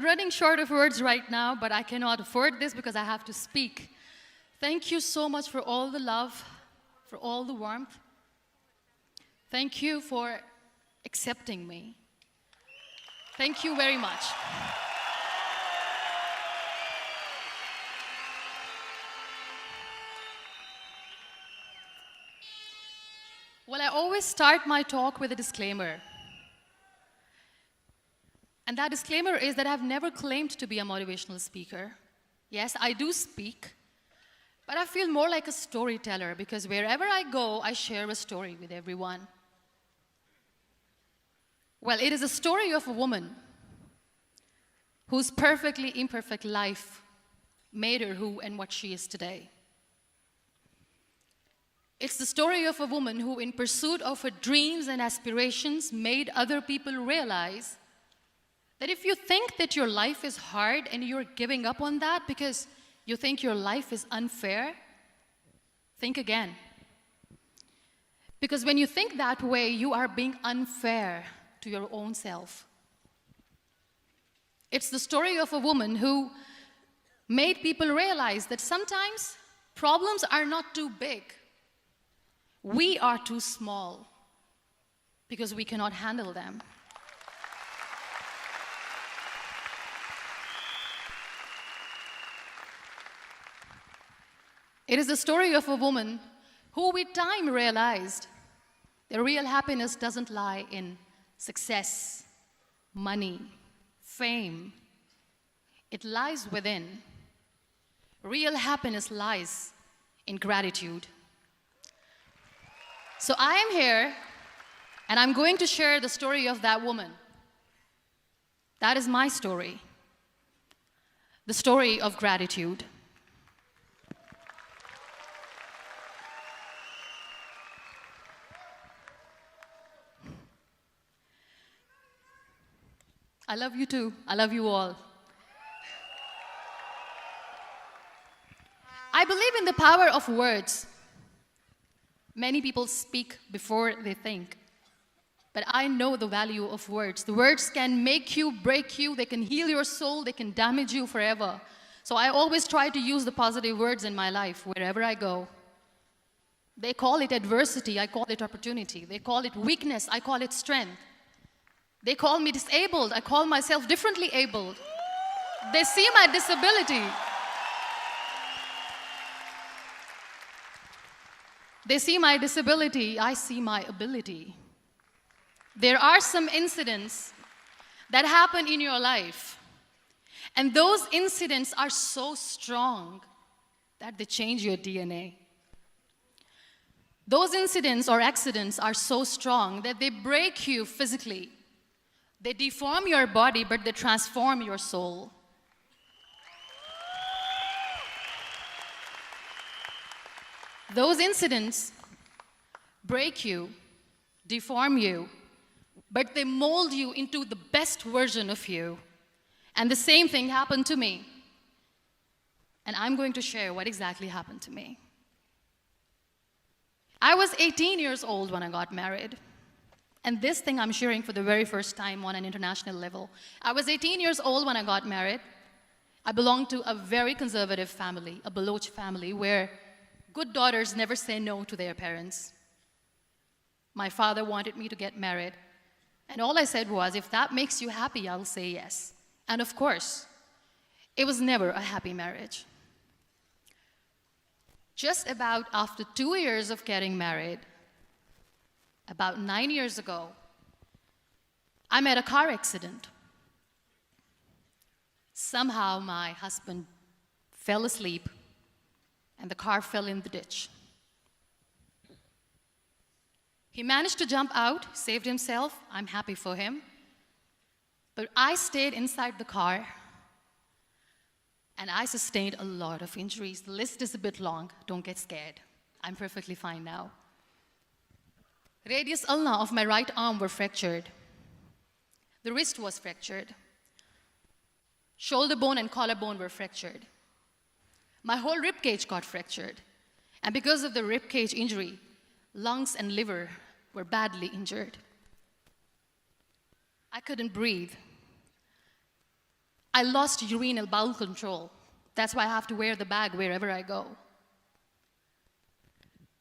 running short of words right now, but I cannot afford this because I have to speak. Thank you so much for all the love, for all the warmth. Thank you for accepting me. Thank you very much. Well, I always start my talk with a disclaimer. And that disclaimer is that I've never claimed to be a motivational speaker. Yes, I do speak, but I feel more like a storyteller because wherever I go, I share a story with everyone. Well, it is a story of a woman whose perfectly imperfect life made her who and what she is today. It's the story of a woman who, in pursuit of her dreams and aspirations, made other people realize that if you think that your life is hard and you're giving up on that because you think your life is unfair, think again. Because when you think that way, you are being unfair to your own self. It's the story of a woman who made people realize that sometimes problems are not too big. We are too small because we cannot handle them. It is the story of a woman who with time realized that real happiness doesn't lie in success, money, fame. It lies within. Real happiness lies in gratitude. So I am here, and I'm going to share the story of that woman. That is my story. The story of gratitude. I love you too. I love you all. I believe in the power of words. Many people speak before they think. But I know the value of words. The words can make you, break you, they can heal your soul, they can damage you forever. So I always try to use the positive words in my life wherever I go. They call it adversity, I call it opportunity. They call it weakness, I call it strength. They call me disabled, I call myself differently abled. They see my disability. They see my disability, I see my ability. There are some incidents that happen in your life, and those incidents are so strong that they change your DNA. Those incidents or accidents are so strong that they break you physically. They deform your body, but they transform your soul. Those incidents break you, deform you, but they mold you into the best version of you. And the same thing happened to me. And I'm going to share what exactly happened to me. I was 18 years old when I got married. And this thing I'm sharing for the very first time on an international level. I was 18 years old when I got married. I belonged to a very conservative family, a Baloch family, where good daughters never say no to their parents. My father wanted me to get married. And all I said was, if that makes you happy, I'll say yes. And of course, it was never a happy marriage. Just about after 2 years of getting married, about 9 years ago, I met a car accident. Somehow my husband fell asleep and the car fell in the ditch. He managed to jump out, saved himself. I'm happy for him. But I stayed inside the car and I sustained a lot of injuries. The list is a bit long. Don't get scared. I'm perfectly fine now. Radius ulna of my right arm were fractured. The wrist was fractured. Shoulder bone and collarbone were fractured. My whole rib cage got fractured. And because of the rib cage injury, lungs and liver were badly injured. I couldn't breathe. I lost urinary bowel control. That's why I have to wear the bag wherever I go.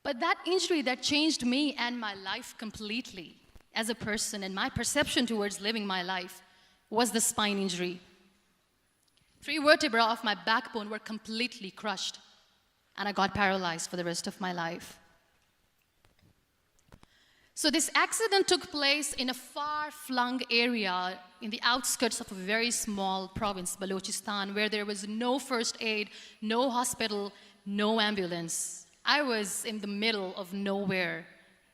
But that injury that changed me and my life completely as a person and my perception towards living my life was the spine injury. 3 vertebrae of my backbone were completely crushed, and I got paralyzed for the rest of my life. So this accident took place in a far-flung area in the outskirts of a very small province, Balochistan, where there was no first aid, no hospital, no ambulance. I was in the middle of nowhere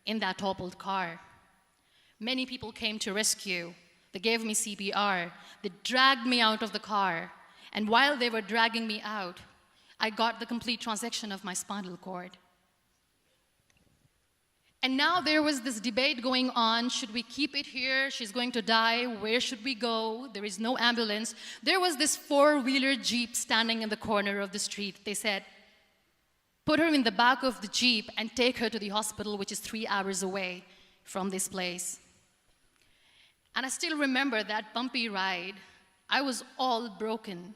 in that toppled car. Many people came to rescue. They gave me CPR. They dragged me out of the car. And while they were dragging me out, I got the complete transection of my spinal cord. And now there was this debate going on. Should we keep it here? She's going to die. Where should we go? There is no ambulance. There was this 4-wheeler Jeep standing in the corner of the street. They said, put her in the back of the Jeep and take her to the hospital, which is 3 hours away from this place. And I still remember that bumpy ride. I was all broken.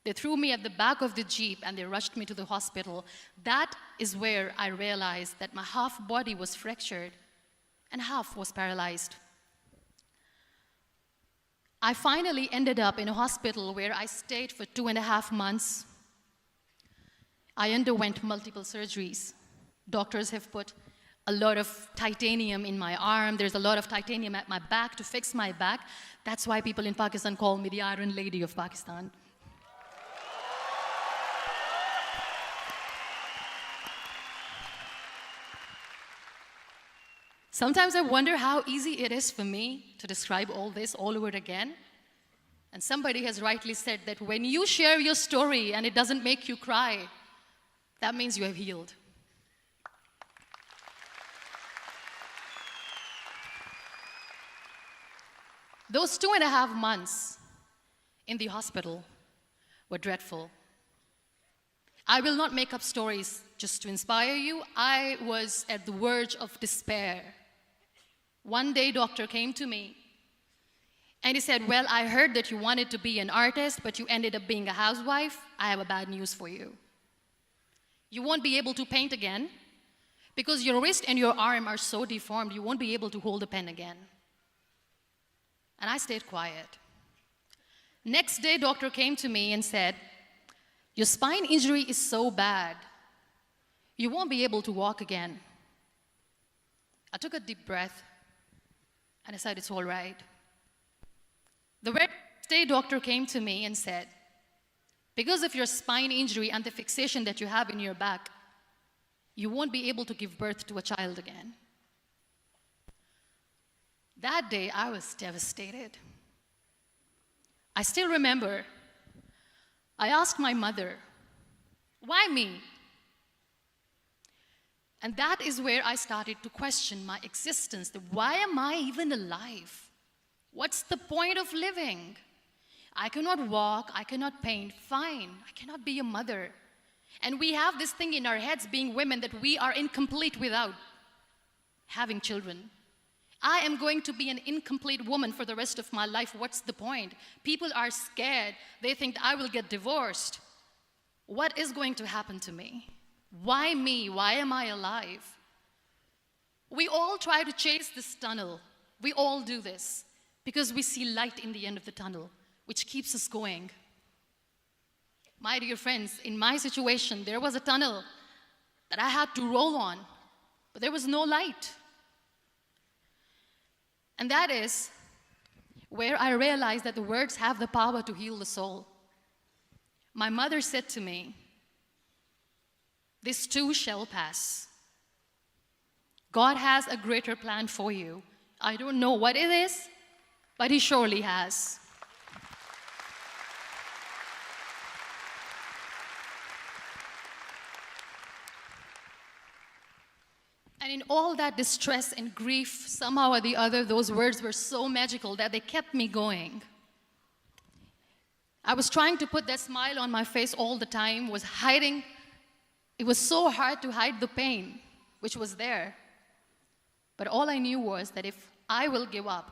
They threw me at the back of the Jeep and they rushed me to the hospital. That is where I realized that my half body was fractured and half was paralyzed. I finally ended up in a hospital where I stayed for 2.5 months. I underwent multiple surgeries. Doctors have put a lot of titanium in my arm. There's a lot of titanium at my back to fix my back. That's why people in Pakistan call me the Iron Lady of Pakistan. Sometimes I wonder how easy it is for me to describe all this all over again. And somebody has rightly said that when you share your story and it doesn't make you cry, that means you have healed. Those 2.5 months in the hospital were dreadful. I will not make up stories just to inspire you. I was at the verge of despair. One day, doctor came to me and he said, well, I heard that you wanted to be an artist, but you ended up being a housewife. I have a bad news for you. You won't be able to paint again because your wrist and your arm are so deformed, you won't be able to hold a pen again. And I stayed quiet. Next day, doctor came to me and said, your spine injury is so bad, you won't be able to walk again. I took a deep breath and I said, it's all right. The very next day, doctor came to me and said, because of your spine injury and the fixation that you have in your back, you won't be able to give birth to a child again. That day, I was devastated. I still remember, I asked my mother, why me? And that is where I started to question my existence. Why am I even alive? What's the point of living? I cannot walk, I cannot paint, fine, I cannot be a mother. And we have this thing in our heads, being women, that we are incomplete without having children. I am going to be an incomplete woman for the rest of my life. What's the point? People are scared. They think I will get divorced. What is going to happen to me? Why me? Why am I alive? We all try to chase this tunnel. We all do this because we see light in the end of the tunnel, which keeps us going. My dear friends, in my situation, there was a tunnel that I had to roll on, but there was no light. And that is where I realized that the words have the power to heal the soul. My mother said to me, this too shall pass. God has a greater plan for you. I don't know what it is, but He surely has. And in all that distress and grief, somehow or the other, those words were so magical that they kept me going. I was trying to put that smile on my face all the time, was hiding. It was so hard to hide the pain, which was there. But all I knew was that if I will give up,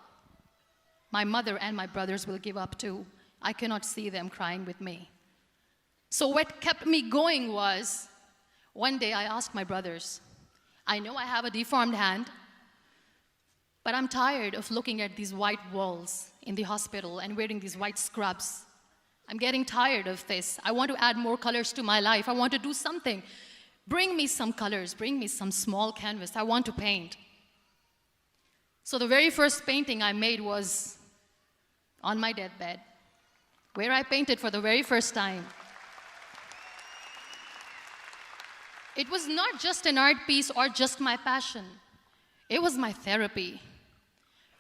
my mother and my brothers will give up too. I cannot see them crying with me. So what kept me going was, one day I asked my brothers, I know I have a deformed hand, but I'm tired of looking at these white walls in the hospital and wearing these white scrubs. I'm getting tired of this. I want to add more colors to my life. I want to do something. Bring me some colors. Bring me some small canvas. I want to paint. So the very first painting I made was on my deathbed, where I painted for the very first time. It was not just an art piece or just my passion. It was my therapy.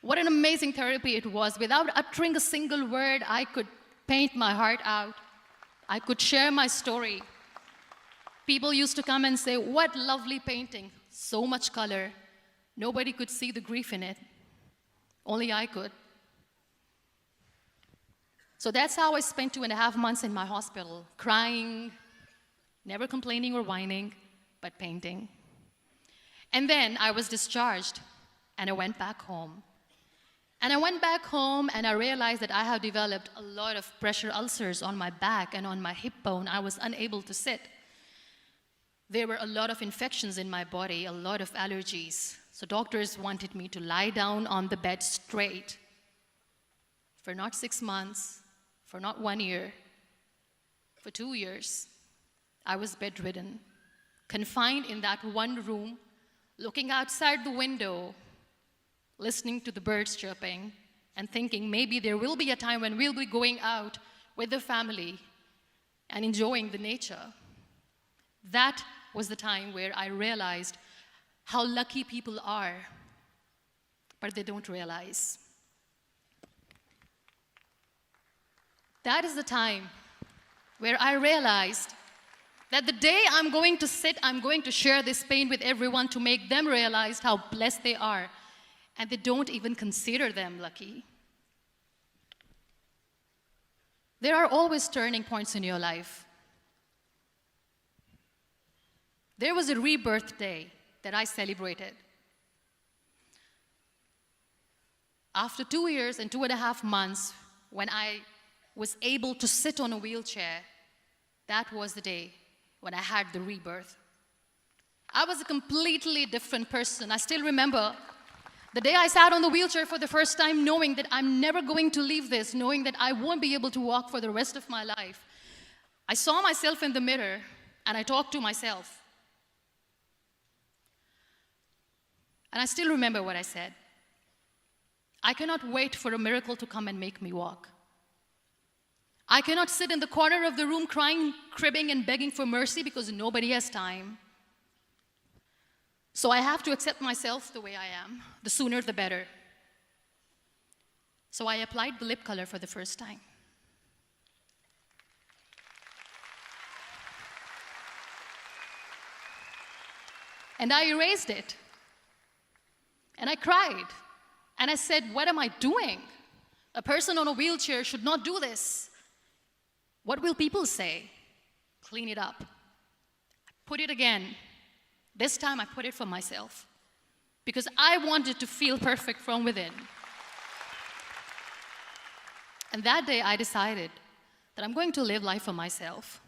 What an amazing therapy it was. Without uttering a single word, I could paint my heart out. I could share my story. People used to come and say, what lovely painting, so much color. Nobody could see the grief in it. Only I could. So that's how I spent 2.5 months in my hospital, crying, never complaining or whining, but painting. And then I was discharged, and I went back home. And I went back home, and I realized that I have developed a lot of pressure ulcers on my back and on my hip bone. I was unable to sit. There were a lot of infections in my body, a lot of allergies. So doctors wanted me to lie down on the bed straight for not 6 months, for not 1 year, for 2 years. I was bedridden, confined in that one room, looking outside the window, listening to the birds chirping, and thinking maybe there will be a time when we'll be going out with the family and enjoying the nature. That was the time where I realized how lucky people are, but they don't realize. That is the time where I realized that the day I'm going to sit, I'm going to share this pain with everyone to make them realize how blessed they are, and they don't even consider them lucky. There are always turning points in your life. There was a rebirth day that I celebrated. After 2 years and 2.5 months, when I was able to sit on a wheelchair, that was the day when I had the rebirth. I was a completely different person. I still remember the day I sat on the wheelchair for the first time, knowing that I'm never going to leave this, knowing that I won't be able to walk for the rest of my life. I saw myself in the mirror, and I talked to myself. And I still remember what I said. I cannot wait for a miracle to come and make me walk. I cannot sit in the corner of the room crying, cribbing, and begging for mercy because nobody has time. So I have to accept myself the way I am. The sooner, the better. So I applied the lip color for the first time. And I erased it. And I cried. And I said, what am I doing? A person on a wheelchair should not do this. What will people say? Clean it up. I put it again. This time I put it for myself. Because I wanted to feel perfect from within. And that day I decided that I'm going to live life for myself.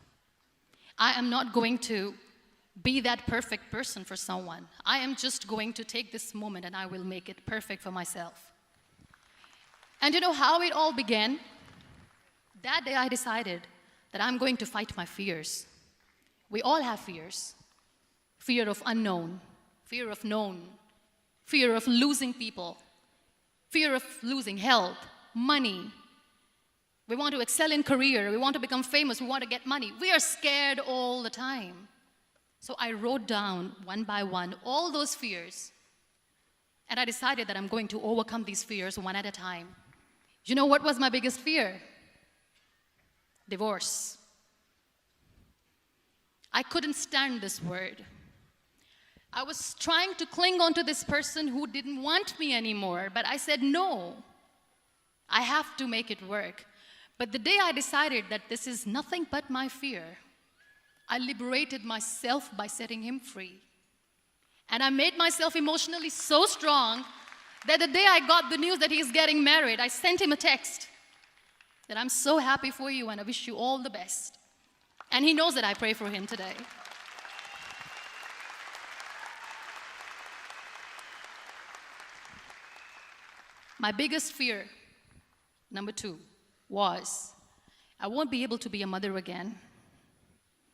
I am not going to be that perfect person for someone. I am just going to take this moment and I will make it perfect for myself. And you know how it all began? That day I decided that I'm going to fight my fears. We all have fears. Fear of unknown, fear of known, fear of losing people, fear of losing health, money. We want to excel in career, we want to become famous, we want to get money. We are scared all the time. So I wrote down one by one all those fears, and I decided that I'm going to overcome these fears one at a time. You know what was my biggest fear? Divorce. I couldn't stand this word. I was trying to cling on to this person who didn't want me anymore, but I said no. I have to make it work. But the day I decided that this is nothing but my fear, I liberated myself by setting him free. And I made myself emotionally so strong that the day I got the news that he's getting married, I sent him a text. that I'm so happy for you and I wish you all the best. And he knows that I pray for him today. My biggest fear, number 2, was I won't be able to be a mother again.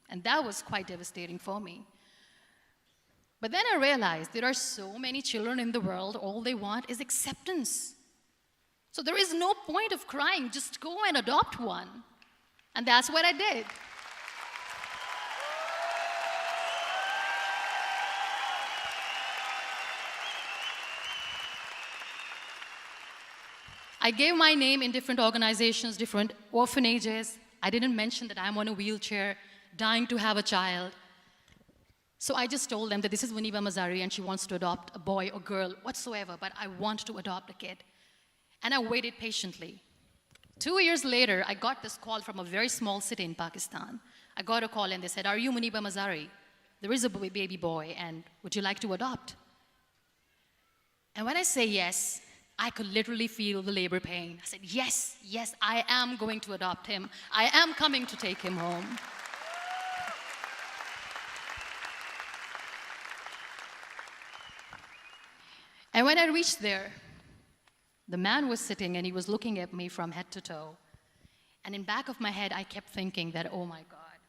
And that was quite devastating for me. But then I realized there are so many children in the world, all they want is acceptance. So there is no point of crying, just go and adopt one. And that's what I did. I gave my name in different organizations, different orphanages. I didn't mention that I'm on a wheelchair, dying to have a child. So I just told them that this is Muniba Mazari and she wants to adopt a boy or girl, whatsoever, but I want to adopt a kid. And I waited patiently. 2 years later, I got this call from a very small city in Pakistan. I got a call and they said, "Are you Muniba Mazari? There is a baby boy and would you like to adopt?" And when I say yes, I could literally feel the labor pain. I said, yes, yes, I am going to adopt him. I am coming to take him home. And when I reached there, the man was sitting and he was looking at me from head to toe. And in back of my head, I kept thinking that, oh my God,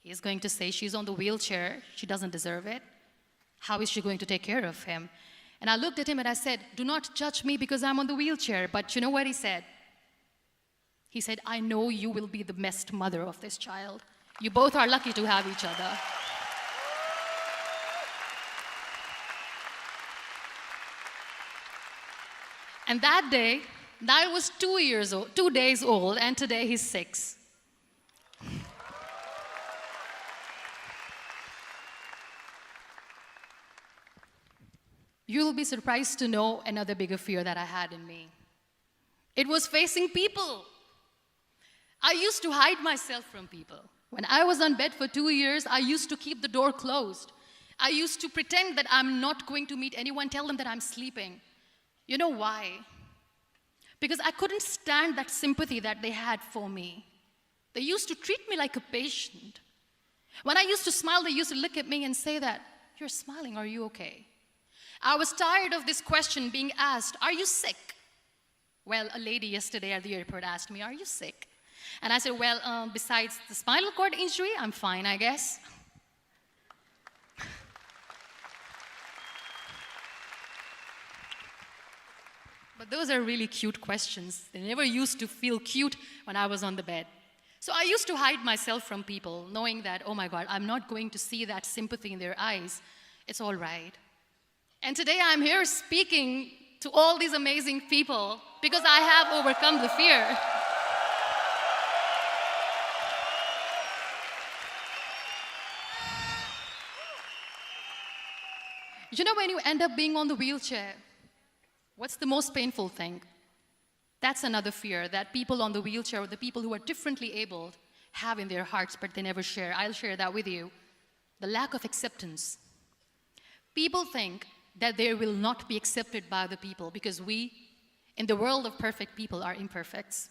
he's going to say she's on the wheelchair, she doesn't deserve it. How is she going to take care of him? And I looked at him and I said, do not judge me because I'm on the wheelchair. But you know what he said? He said, I know you will be the best mother of this child. You both are lucky to have each other. And that day, Niall was 2 days old, and today he's 6. You'll be surprised to know another bigger fear that I had in me. It was facing people. I used to hide myself from people. When I was on bed for 2 years, I used to keep the door closed. I used to pretend that I'm not going to meet anyone, tell them that I'm sleeping. You know why? Because I couldn't stand that sympathy that they had for me. They used to treat me like a patient. When I used to smile, they used to look at me and say that, "You're smiling, are you okay?" I was tired of this question being asked, "Are you sick?" Well, a lady yesterday at the airport asked me, "Are you sick?" And I said, well, besides the spinal cord injury, I'm fine, I guess. But those are really cute questions. They never used to feel cute when I was on the bed. So I used to hide myself from people, knowing that, oh my God, I'm not going to see that sympathy in their eyes. It's all right. And today I'm here speaking to all these amazing people because I have overcome the fear. You know, when you end up being on the wheelchair, what's the most painful thing? That's another fear that people on the wheelchair, or the people who are differently abled, have in their hearts, but they never share. I'll share that with you. The lack of acceptance. People think that they will not be accepted by the people because we, in the world of perfect people, are imperfects.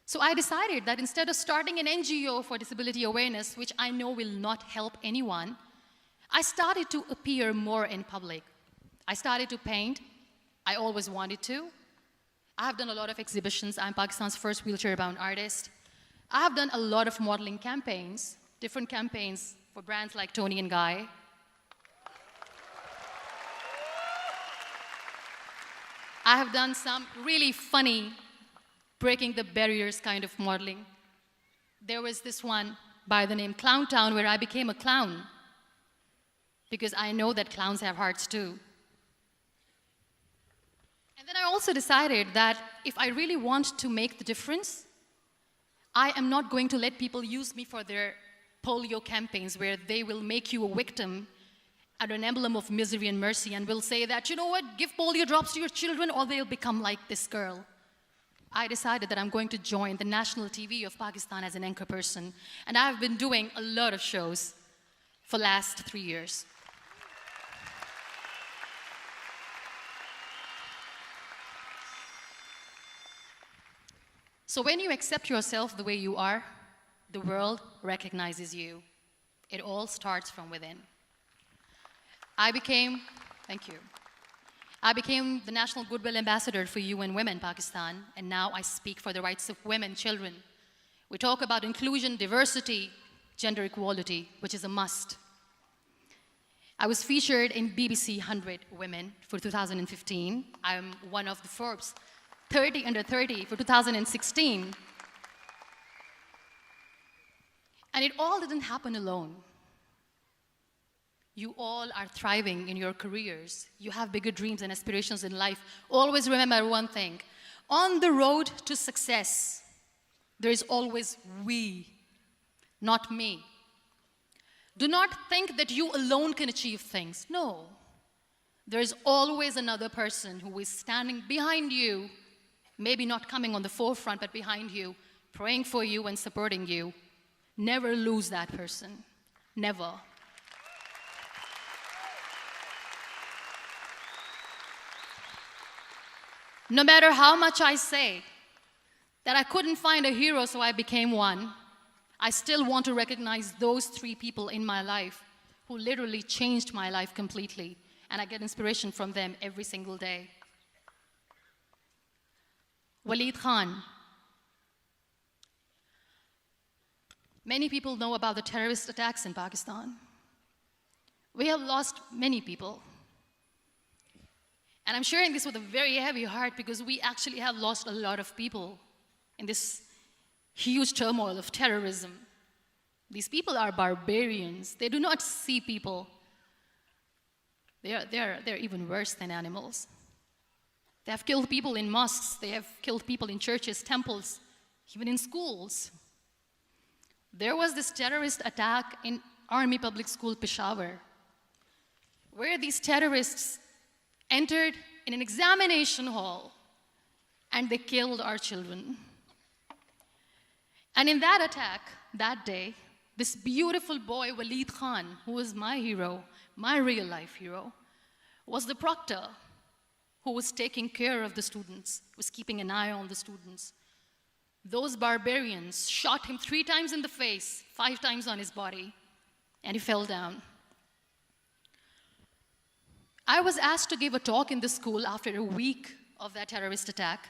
So I decided that instead of starting an NGO for disability awareness, which I know will not help anyone, I started to appear more in public. I started to paint. I always wanted to. I have done a lot of exhibitions. I'm Pakistan's first wheelchair-bound artist. I have done a lot of modeling campaigns, different campaigns for brands like Tony and Guy. I have done some really funny, breaking the barriers kind of modeling. There was this one by the name Clown Town where I became a clown because I know that clowns have hearts too. And then I also decided that if I really want to make the difference, I am not going to let people use me for their polio campaigns where they will make you a victim and an emblem of misery and mercy and will say that, you know what, give polio drops to your children or they'll become like this girl. I decided that I'm going to join the national TV of Pakistan as an anchor person. And I've been doing a lot of shows for the last 3 years. So when you accept yourself the way you are, the world recognizes you. It all starts from within. Thank you. I became the National Goodwill Ambassador for UN Women Pakistan, and now I speak for the rights of women, children. We talk about inclusion, diversity, gender equality, which is a must. I was featured in BBC 100 Women for 2015. I'm one of the Forbes 30 under 30 for 2016. And it all didn't happen alone. You all are thriving in your careers. You have bigger dreams and aspirations in life. Always remember one thing. On the road to success, there is always we, not me. Do not think that you alone can achieve things. No. There is always another person who is standing behind you, maybe not coming on the forefront, but behind you, praying for you and supporting you. Never lose that person. Never. No matter how much I say that I couldn't find a hero, so I became one, I still want to recognize those 3 people in my life who literally changed my life completely, and I get inspiration from them every single day. Waleed Khan. Many people know about the terrorist attacks in Pakistan. We have lost many people. And I'm sharing this with a very heavy heart because we actually have lost a lot of people in this huge turmoil of terrorism. These people are barbarians. They do not see people. They're even worse than animals. They have killed people in mosques. They have killed people in churches, temples, even in schools. There was this terrorist attack in Army Public School, Peshawar, where these terrorists entered in an examination hall and they killed our children. And in that attack, that day, this beautiful boy, Waleed Khan, who was my hero, my real life hero, was the proctor who was taking care of the students, was keeping an eye on the students. Those barbarians shot him 3 times in the face, 5 times on his body, and he fell down. I was asked to give a talk in the school after a week of that terrorist attack.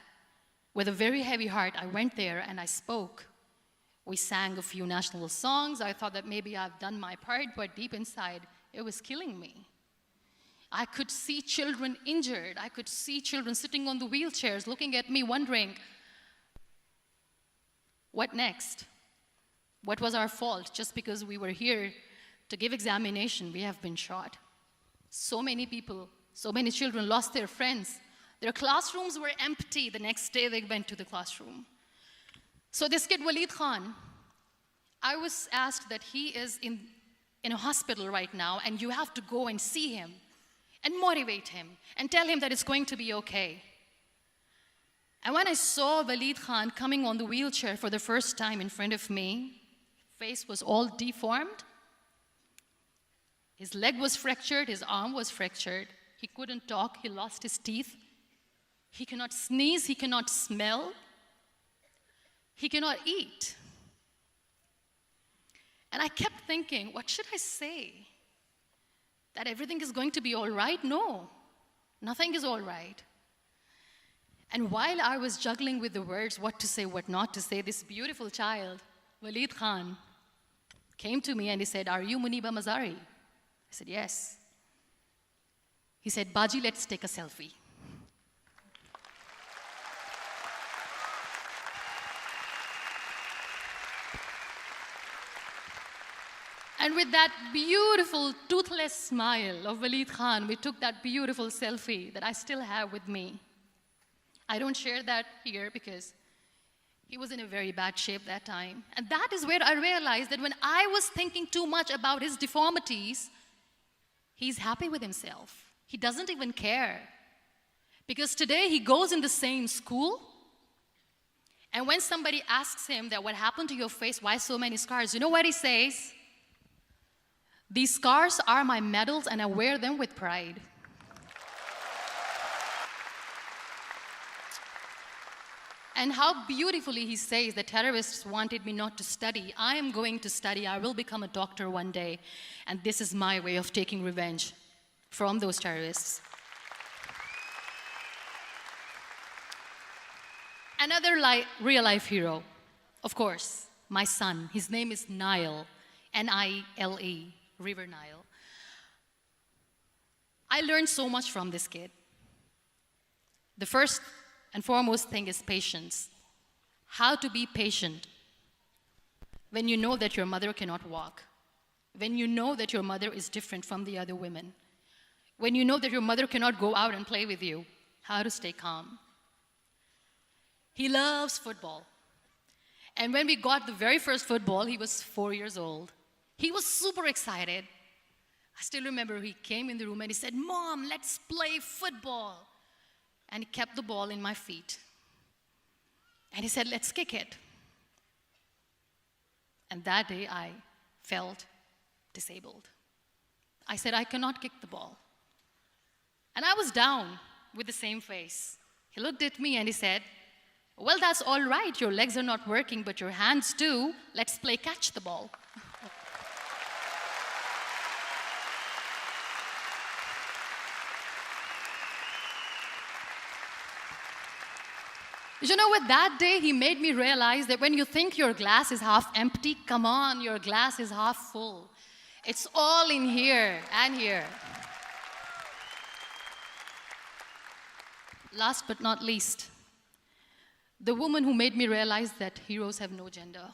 With a very heavy heart, I went there and I spoke. We sang a few national songs. I thought that maybe I've done my part, but deep inside, it was killing me. I could see children injured. I could see children sitting on the wheelchairs, looking at me, wondering, what next? What was our fault? Just because we were here to give examination, we have been shot. So many people, so many children lost their friends. Their classrooms were empty. The next day they went to the classroom. So this kid, Waleed Khan, I was asked that he is in a hospital right now, and you have to go and see him and motivate him and tell him that it's going to be okay. And when I saw Waleed Khan coming on the wheelchair for the first time in front of me, face was all deformed. His leg was fractured, his arm was fractured. He couldn't talk, he lost his teeth. He cannot sneeze, he cannot smell. He cannot eat. And I kept thinking, what should I say? That everything is going to be all right? No, nothing is all right. And while I was juggling with the words, what to say, what not to say, this beautiful child, Waleed Khan, came to me and he said, "Are you Muniba Mazari?" I said, "Yes." He said, "Baji, let's take a selfie." And with that beautiful, toothless smile of Waleed Khan, we took that beautiful selfie that I still have with me. I don't share that here because he was in a very bad shape that time. And that is where I realized that when I was thinking too much about his deformities, he's happy with himself. He doesn't even care. Because today he goes in the same school, and when somebody asks him that what happened to your face, why so many scars, you know what he says? "These scars are my medals and I wear them with pride." And how beautifully he says the terrorists wanted me not to study. I am going to study. I will become a doctor one day. And this is my way of taking revenge from those terrorists. Another real-life hero, of course, my son. His name is Nile, N-I-L-E, River Nile. I learned so much from this kid. The first and foremost thing is patience. How to be patient when you know that your mother cannot walk, when you know that your mother is different from the other women, when you know that your mother cannot go out and play with you, how to stay calm. He loves football. And when we got the very first football, he was 4 years old. He was super excited. I still remember he came in the room and he said, "Mom, let's play football." And he kept the ball in my feet. And he said, "Let's kick it." And that day I felt disabled. I said, "I cannot kick the ball." And I was down with the same face. He looked at me and he said, "Well, that's all right. Your legs are not working, but your hands do. Let's play catch the ball." You know what? That day, he made me realize that when you think your glass is half empty, come on, your glass is half full. It's all in here and here. Last but not least, the woman who made me realize that heroes have no gender.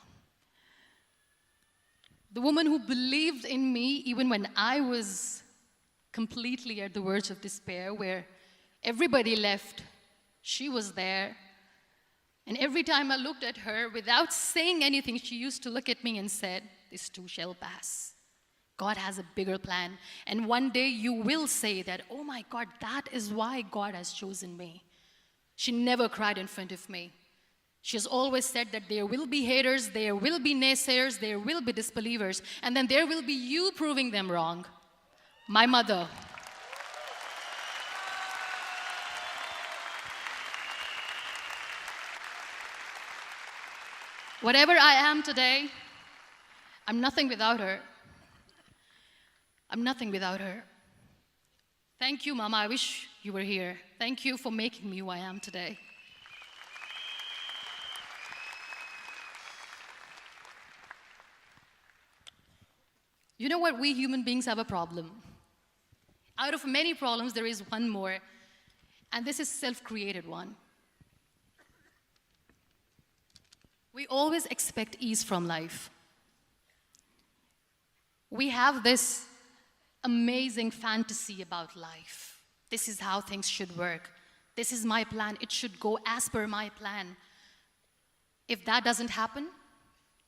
The woman who believed in me even when I was completely at the verge of despair, where everybody left, she was there. And every time I looked at her, without saying anything, she used to look at me and said, "This too shall pass. God has a bigger plan. And one day you will say that, oh my God, that is why God has chosen me." She never cried in front of me. She has always said that there will be haters, there will be naysayers, there will be disbelievers, and then there will be you proving them wrong. My mother. Whatever I am today, I'm nothing without her. I'm nothing without her. Thank you, Mama. I wish you were here. Thank you for making me who I am today. You know what? We human beings have a problem. Out of many problems, there is one more, and this is self-created one. We always expect ease from life. We have this amazing fantasy about life. This is how things should work. This is my plan. It should go as per my plan. If that doesn't happen,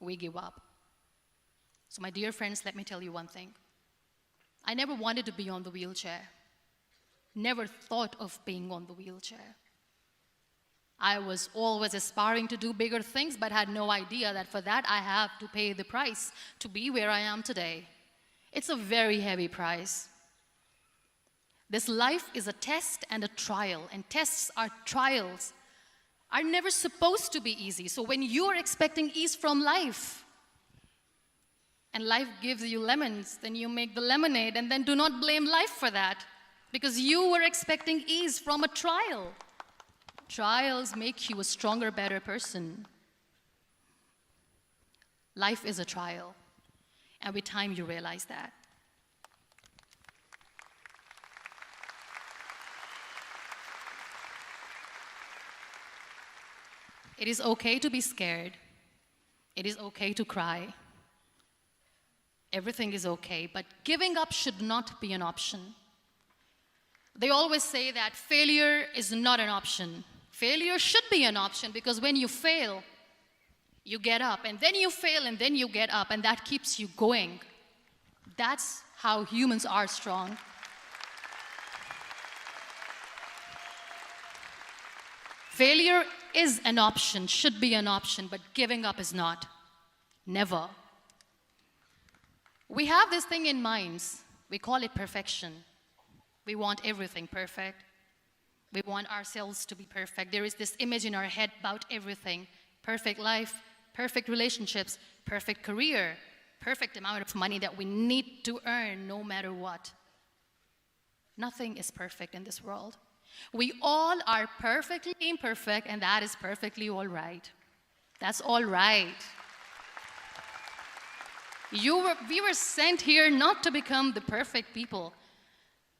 we give up. So my dear friends, let me tell you one thing. I never wanted to be on the wheelchair. Never thought of being on the wheelchair. I was always aspiring to do bigger things, but had no idea that for that I have to pay the price to be where I am today. It's a very heavy price. This life is a test and a trial, and tests are trials are never supposed to be easy. So when you're expecting ease from life, and life gives you lemons, then you make the lemonade, and then do not blame life for that, because you were expecting ease from a trial. Trials make you a stronger, better person. Life is a trial, and with time you realize that. It is okay to be scared. It is okay to cry. Everything is okay, but giving up should not be an option. They always say that failure is not an option. Failure should be an option, because when you fail, you get up, and then you fail, and then you get up, and that keeps you going. That's how humans are strong. Failure is an option, should be an option, but giving up is not. Never. We have this thing in minds. We call it perfection. We want everything perfect. We want ourselves to be perfect. There is this image in our head about everything. Perfect life, perfect relationships, perfect career, perfect amount of money that we need to earn no matter what. Nothing is perfect in this world. We all are perfectly imperfect, and that is perfectly all right. That's all right. We were sent here not to become the perfect people.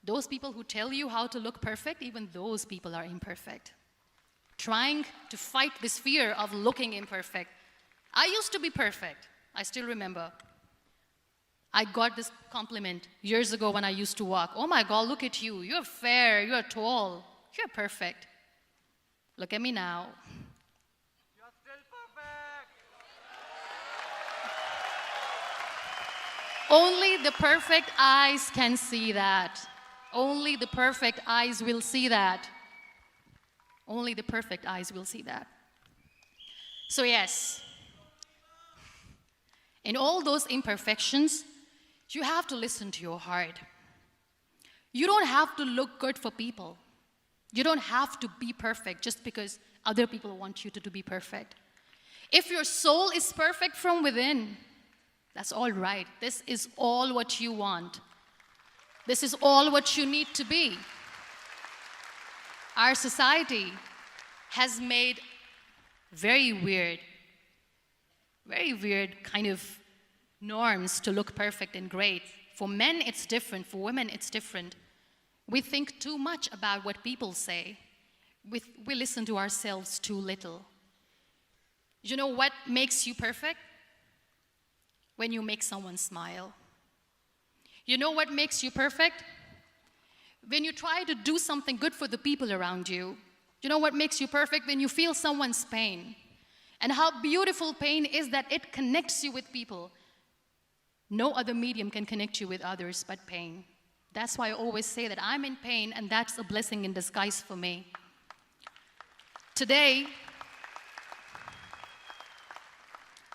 Those people who tell you how to look perfect, even those people are imperfect. Trying to fight this fear of looking imperfect. I used to be perfect. I still remember. I got this compliment years ago when I used to walk. Oh my God, look at you. You're fair, you're tall, you're perfect. Look at me now. You're still perfect. Only the perfect eyes can see that. Only the perfect eyes will see that. Only the perfect eyes will see that. So yes, in all those imperfections, you have to listen to your heart. You don't have to look good for people. You don't have to be perfect just because other people want you to be perfect. If your soul is perfect from within, that's all right. This is all what you want. This is all what you need to be. Our society has made very weird kind of norms to look perfect and great. For men, it's different. For women, it's different. We think too much about what people say. We listen to ourselves too little. You know what makes you perfect? When you make someone smile. You know what makes you perfect? When you try to do something good for the people around you. You know what makes you perfect? When you feel someone's pain. And how beautiful pain is that it connects you with people. No other medium can connect you with others but pain. That's why I always say that I'm in pain, and that's a blessing in disguise for me. Today,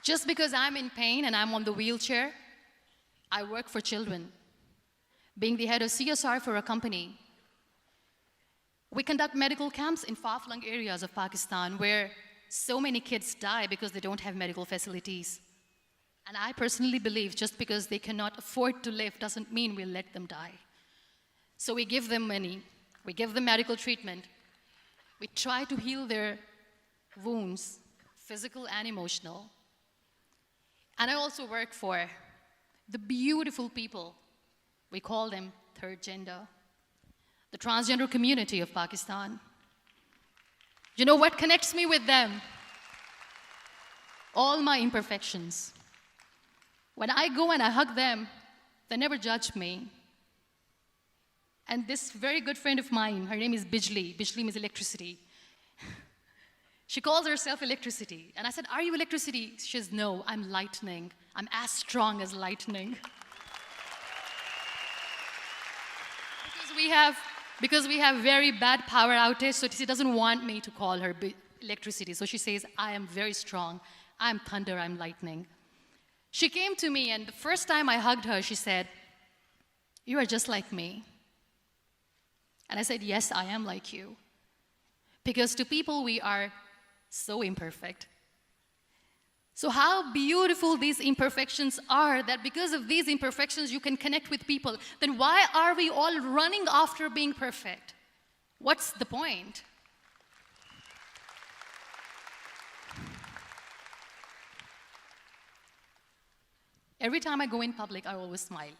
just because I'm in pain and I'm on the wheelchair, I work for children. Being the head of CSR for a company, we conduct medical camps in far-flung areas of Pakistan where so many kids die because they don't have medical facilities. And I personally believe just because they cannot afford to live doesn't mean we'll let them die. So we give them money, we give them medical treatment, we try to heal their wounds, physical and emotional. And I also work for the beautiful people, we call them third gender, the transgender community of Pakistan. You know what connects me with them? All my imperfections. When I go and I hug them, they never judge me. And this very good friend of mine, her name is Bijli. Bijli means electricity. She calls herself electricity. And I said, are you electricity? She says, no, I'm lightning. I'm as strong as lightning. Because we have very bad power outage, so she doesn't want me to call her electricity. So she says, I am very strong. I'm thunder, I'm lightning. She came to me, and the first time I hugged her, she said, you are just like me. And I said, yes, I am like you. Because to people, we are so imperfect. So how beautiful these imperfections are, that because of these imperfections, you can connect with people. Then why are we all running after being perfect? What's the point? Every time I go in public, I always smile.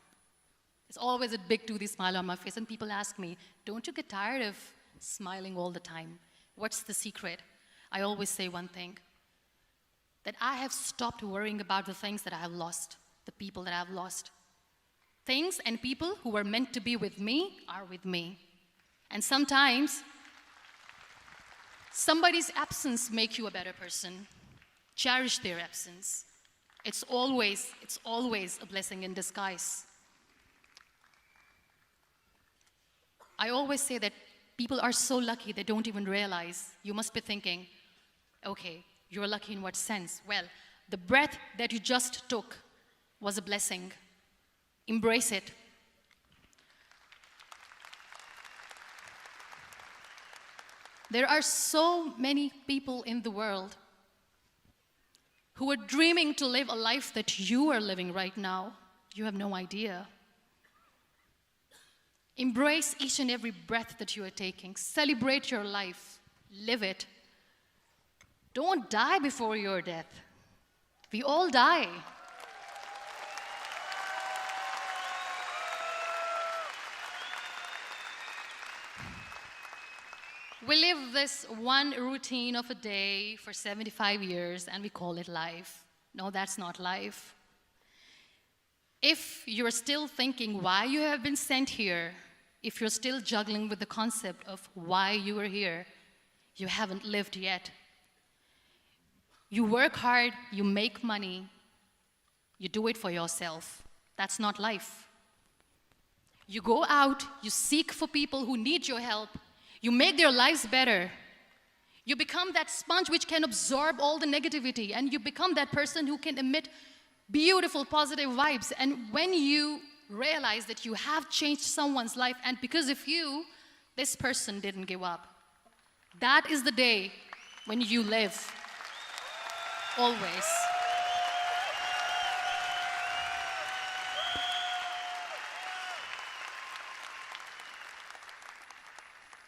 There's always a big toothy smile on my face, and people ask me, don't you get tired of smiling all the time? What's the secret? I always say one thing, that I have stopped worrying about the things that I have lost, the people that I have lost. Things and people who were meant to be with me are with me. And sometimes, somebody's absence makes you a better person. Cherish their absence. It's always a blessing in disguise. I always say that people are so lucky they don't even realize. You must be thinking, okay, you're lucky in what sense? Well, the breath that you just took was a blessing. Embrace it. There are so many people in the world who are dreaming to live a life that you are living right now. You have no idea. Embrace each and every breath that you are taking. Celebrate your life. Live it. Don't die before your death. We all die. We live this one routine of a day for 75 years and we call it life. No, that's not life. If you're still thinking why you have been sent here, if you're still juggling with the concept of why you are here, you haven't lived yet. You work hard, you make money, you do it for yourself. That's not life. You go out, you seek for people who need your help, you make their lives better. You become that sponge which can absorb all the negativity, and you become that person who can emit beautiful, positive vibes. And when you realize that you have changed someone's life, and because of you, this person didn't give up, that is the day when you live. Always.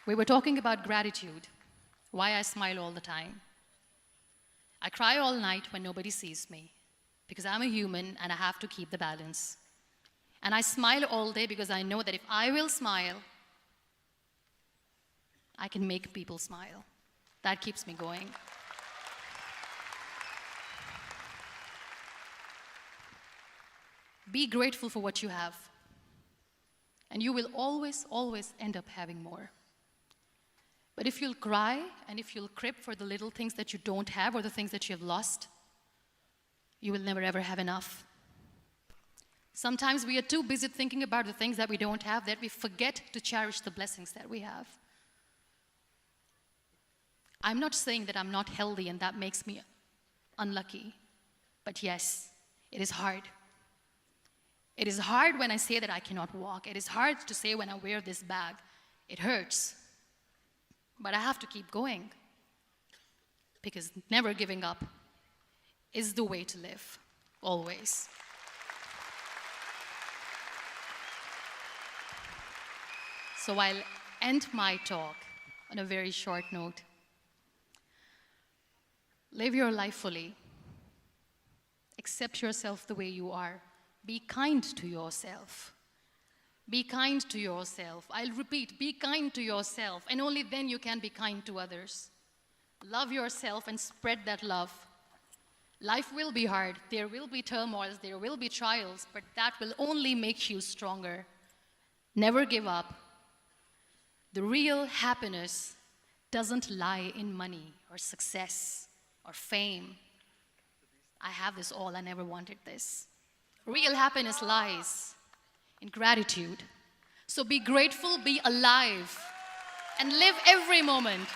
We were talking about gratitude, why I smile all the time. I cry all night when nobody sees me, because I'm a human and I have to keep the balance. And I smile all day because I know that if I will smile, I can make people smile. That keeps me going. Be grateful for what you have, and you will always, always end up having more. But if you'll cry and if you'll crib for the little things that you don't have or the things that you have lost, you will never ever have enough. Sometimes we are too busy thinking about the things that we don't have that we forget to cherish the blessings that we have. I'm not saying that I'm not healthy and that makes me unlucky, but yes, it is hard. It is hard when I say that I cannot walk. It is hard to say when I wear this bag. It hurts. But I have to keep going, because never giving up is the way to live, always. So I'll end my talk on a very short note. Live your life fully. Accept yourself the way you are. Be kind to yourself. Be kind to yourself. I'll repeat, be kind to yourself, and only then you can be kind to others. Love yourself and spread that love. Life will be hard. There will be turmoils, there will be trials, but that will only make you stronger. Never give up. The real happiness doesn't lie in money or success or fame. I have this all, I never wanted this. Real happiness lies in gratitude. So be grateful, be alive, and live every moment